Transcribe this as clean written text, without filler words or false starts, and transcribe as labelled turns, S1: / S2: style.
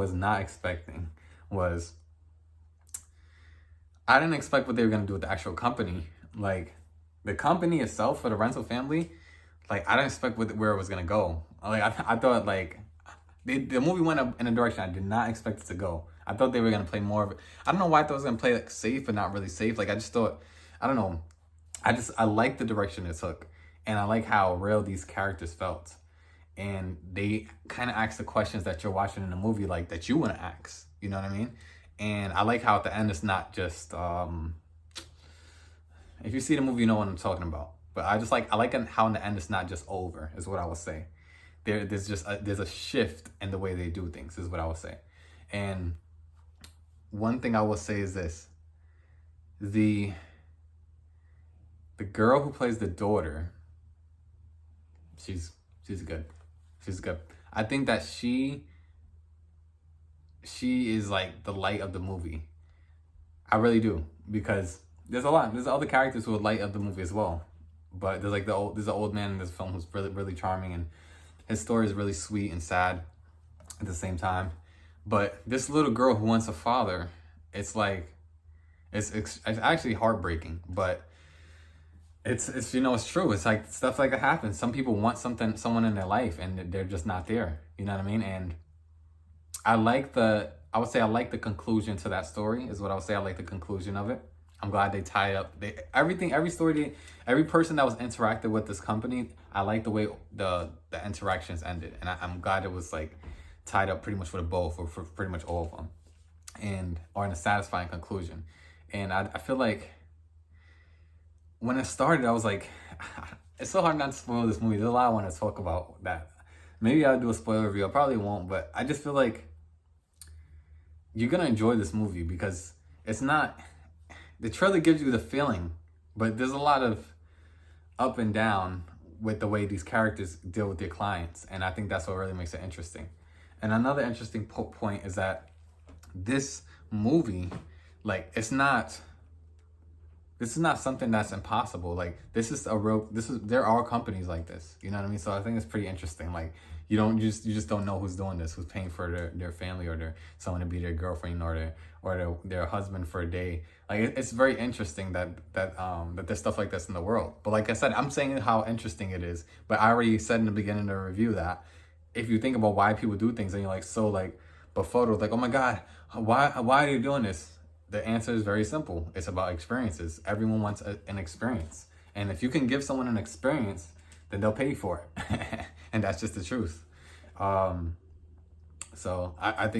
S1: was not expecting was, I didn't expect what they were gonna do with the actual company. Like, the company itself for the rental family, like, I didn't expect where it was gonna go. Like, I thought, like, the movie went up in a direction I did not expect it to go. I thought they were gonna play more of it. I don't know why I thought it was gonna play like safe, but not really safe. Like, I just thought, I don't know. I like the direction it took, and I like how real these characters felt, and they kind of ask the questions that you're watching in the movie, like that you want to ask. You know what I mean? And I like how at the end it's not just if you see the movie, you know what I'm talking about. But I like how in the end it's not just over, is what I would say. There's a shift in the way they do things, is what I would say. And one thing I will say is this: the girl who plays the daughter, she's good. She's good. I think that she is like the light of the movie. I really do, because there's other characters who are light of the movie as well. But there's an old man in this film who's really charming, and his story is really sweet and sad at the same time. But this little girl who wants a father, it's like it's actually heartbreaking, but it's you know, it's true. It's like stuff like that happens. Some people want someone in their life, and they're just not there. You know what I mean? And I would say I like the conclusion to that story, is what I would say. I like the conclusion of it. I'm glad they tie up every person that was interacted with this company. I like the way the interactions ended, and I'm glad it was like tied up pretty much for the both, or for pretty much all of them, or in a satisfying conclusion. And I feel like when it started, I was like, it's so hard not to spoil this movie. There's a lot I want to talk about that. Maybe I'll do a spoiler review. I probably won't, but I just feel like you're gonna enjoy this movie, because it's not. The trailer gives you the feeling, but there's a lot of up and down with the way these characters deal with their clients, and I think that's what really makes it interesting. And another interesting point is that this movie, like, this is not something that's impossible. Like, there are companies like this. You know what I mean? So I think it's pretty interesting. Like, you just don't know who's doing this, who's paying for their family, or someone to be their girlfriend, or their husband for a day. Like, it's very interesting that there's stuff like this in the world. But like I said, I'm saying how interesting it is. But I already said in the beginning of the review that if you think about why people do things, and you're like, so like, befuddled, like, oh my God, why are you doing this? The answer is very simple. It's about experiences. Everyone wants an experience. And if you can give someone an experience, then they'll pay for it. And that's just the truth. So I think